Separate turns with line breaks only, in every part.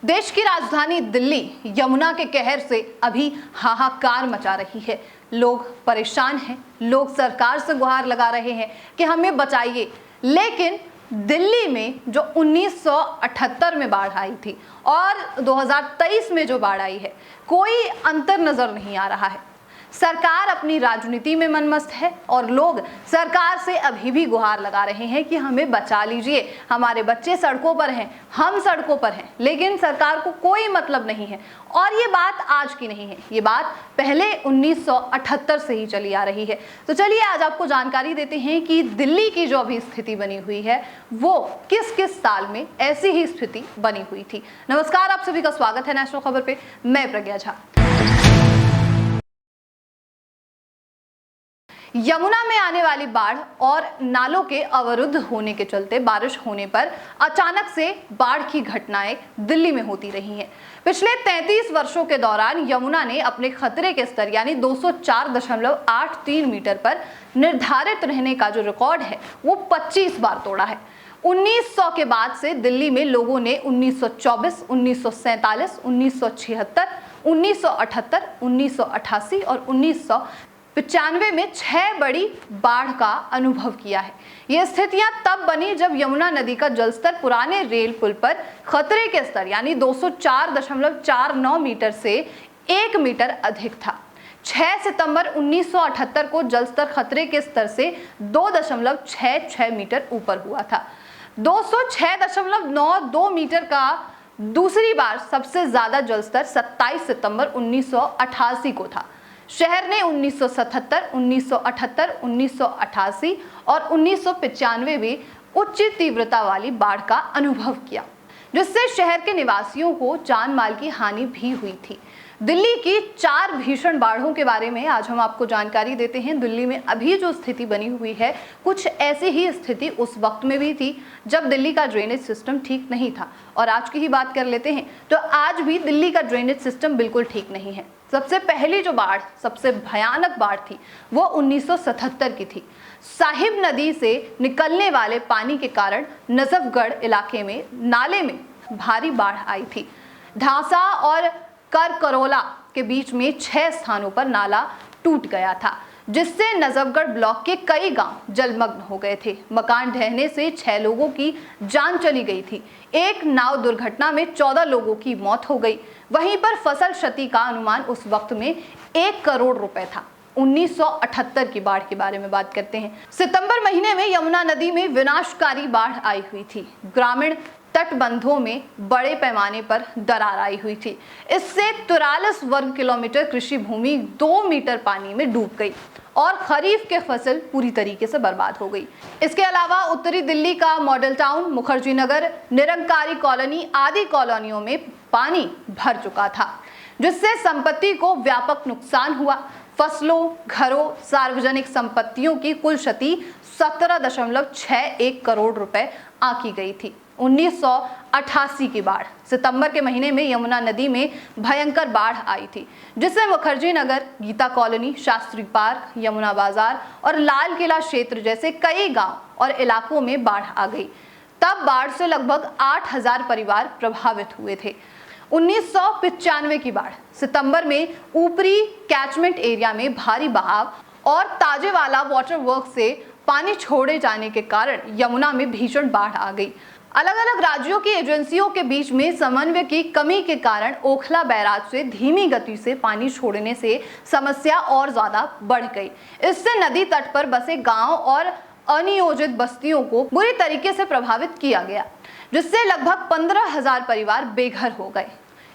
देश की राजधानी दिल्ली यमुना के कहर से अभी हाहाकार मचा रही है। लोग परेशान हैं, लोग सरकार से गुहार लगा रहे हैं कि हमें बचाइए। लेकिन दिल्ली में जो 1978 में बाढ़ आई थी और 2023 में जो बाढ़ आई है, कोई अंतर नजर नहीं आ रहा है। सरकार अपनी राजनीति में मनमस्त है और लोग सरकार से अभी भी गुहार लगा रहे हैं कि हमें बचा लीजिए, हमारे बच्चे सड़कों पर हैं, हम सड़कों पर हैं। लेकिन सरकार को कोई मतलब नहीं है। और ये बात आज की नहीं है, ये बात पहले 1978 से ही चली आ रही है। तो चलिए आज आपको जानकारी देते हैं कि दिल्ली की जो अभी स्थिति बनी हुई है वो किस किस साल में ऐसी ही स्थिति बनी हुई थी। नमस्कार, आप सभी का स्वागत है नेशनल खबर पे। मैं प्रज्ञा झा। यमुना में आने वाली बाढ़ और नालों के अवरुद्ध होने के चलते बारिश होने पर अचानक से बाढ़ की घटनाएं दिल्ली में होती रही हैं। पिछले 33 वर्षों के दौरान यमुना ने अपने खतरे के स्तर यानी 204.83 मीटर पर निर्धारित रहने का जो रिकॉर्ड है वो 25 बार तोड़ा है। 1900 के बाद से दिल्ली में लोगों ने 1924, 1947, 1976, 1978, 1988 और 1995 में 6 बड़ी बाढ़ का अनुभव किया है। ये स्थितियां तब बनी जब यमुना नदी का जलस्तर पुराने रेल पुल पर खतरे के स्तर यानी 204.49 मीटर से 1 मीटर अधिक था। 6 सितंबर 1978 को जलस्तर खतरे के स्तर से 2.66 मीटर ऊपर हुआ था। 206.92 मीटर का दूसरी बार सबसे ज्यादा जलस्तर 27 सितंबर 1988 को था। शहर ने 1977, 1978, 1988 और 1995 में उच्च तीव्रता वाली बाढ़ का अनुभव किया, जिससे शहर के निवासियों को जान माल की हानि भी हुई थी। दिल्ली की 4 भीषण बाढ़ों के बारे में आज हम आपको जानकारी देते हैं। दिल्ली में अभी जो स्थिति बनी हुई है, कुछ ऐसी ही स्थिति उस वक्त में भी थी जब दिल्ली का ड्रेनेज सिस्टम ठीक नहीं था। और आज की ही बात कर लेते हैं तो आज भी दिल्ली का ड्रेनेज सिस्टम बिल्कुल ठीक नहीं है। सबसे पहली जो बाढ़, सबसे भयानक बाढ़ थी वो 1977 की थी। साहिब नदी से निकलने वाले पानी के कारण नजफगढ़ इलाके में नाले में भारी बाढ़ आई थी। ढांसा और करकरोला के बीच में 6 स्थानों पर नाला टूट गया था, जिससे नजफगढ़ ब्लॉक के कई गांव जलमग्न हो गए थे। मकान ढहने से 6 लोगों की जान चली गई थी। एक नाव दुर्घटना में 14 लोगों की मौत हो गई। वहीं पर फसल क्षति का अनुमान उस वक्त में 1 करोड़ रुपए था। 1978 की बाढ़ के बारे में बात करते हैं। सितंबर महीने में यमुना नदी में विनाशकारी बाढ़ आई हुई थी। ग्रामीण तटबंधों में बड़े पैमाने पर दरार आई हुई थी। इससे 43 वर्ग किलोमीटर कृषि भूमि 2 मीटर पानी में डूब गई और खरीफ के फसल पूरी तरीके से बर्बाद हो गई। इसके अलावा उत्तरी दिल्ली का model town, Mukherjee Nagar, Nirankari colony आदि कॉलोनियों में पानी भर चुका था, जिससे संपत्ति को व्यापक नुकसान हुआ। फसलों, घरों, सार्वजनिक संपत्तियों की कुल क्षति 17.61 करोड़ रुपए आंकी गई थी। 1988 की बाढ़, सितंबर के महीने में यमुना नदी में भयंकर बाढ़ आई थी, जिससे मुखर्जी नगर, गीता कॉलोनी, शास्त्री पार्क, यमुना बाजार और लाल किला क्षेत्र जैसे कई गांव और इलाकों में बाढ़ आ गई। तब बाढ़ से लगभग 8000 परिवार प्रभावित हुए थे। 1995 की बाढ़, सितंबर में ऊपरी कैचमेंट एरिया में भारी बहाव और ताजेवाला वाटर वर्क से पानी छोड़े जाने के कारण यमुना में भीषण बाढ़ आ गई। अलग अलग राज्यों की एजेंसियों के बीच में समन्वय की कमी के कारण ओखला बैराज से धीमी गति से पानी छोड़ने से समस्या और ज्यादा बढ़ गई। इससे नदी तट पर बसे गांव और अनियोजित बस्तियों को बुरी तरीके से प्रभावित किया गया, जिससे लगभग 15,000 परिवार बेघर हो गए।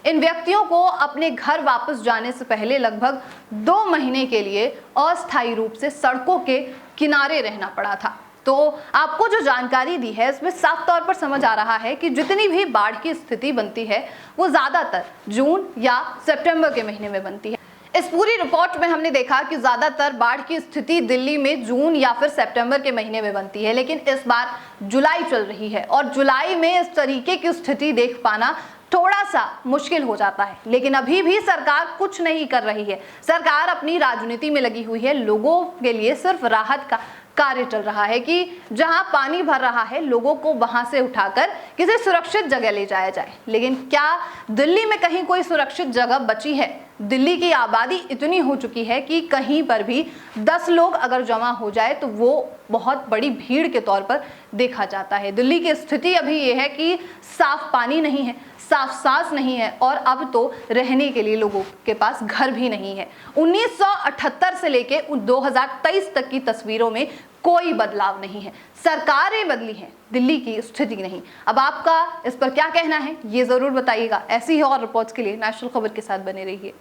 इन व्यक्तियों को अपने घर वापस जाने से पहले लगभग 2 महीने के लिए अस्थायी रूप से सड़कों के किनारे रहना पड़ा था। तो आपको जो जानकारी दी है इसमें साफ तौर पर समझ आ रहा है कि जितनी भी बाढ़ की स्थिति बनती है वो ज्यादातर जून या सितंबर के महीने में बनती है। इस पूरी रिपोर्ट में हमने देखा कि ज्यादातर बाढ़ की स्थिति दिल्ली में जून या फिर सितंबर के महीने में बनती है, लेकिन इस बार जुलाई चल रही है और जुलाई में इस तरीके की स्थिति देख पाना थोड़ा सा मुश्किल हो जाता है। लेकिन अभी भी सरकार कुछ नहीं कर रही है। सरकार अपनी राजनीति में लगी हुई है, लोगों के लिए सिर्फ राहत का कार्य चल रहा है कि जहां पानी भर रहा है लोगों को वहां से उठाकर किसी सुरक्षित जगह ले जाया जाए। लेकिन क्या दिल्ली में कहीं कोई सुरक्षित जगह बची है? दिल्ली की आबादी इतनी हो चुकी है कि कहीं पर भी 10 लोग अगर जमा हो जाए तो वो बहुत बड़ी भीड़ के तौर पर देखा जाता है। दिल्ली की स्थिति अभी ये है कि साफ पानी नहीं है, साफ सांस नहीं है और अब तो रहने के लिए लोगों के पास घर भी नहीं है। 1978 से लेके 2023 तक की तस्वीरों में कोई बदलाव नहीं है, सरकारें बदली हैं, दिल्ली की स्थिति नहीं। अब आपका इस पर क्या कहना है ये जरूर बताइएगा। ऐसी ही और रिपोर्ट्स के लिए नेशनल खबर के साथ बने रहिए।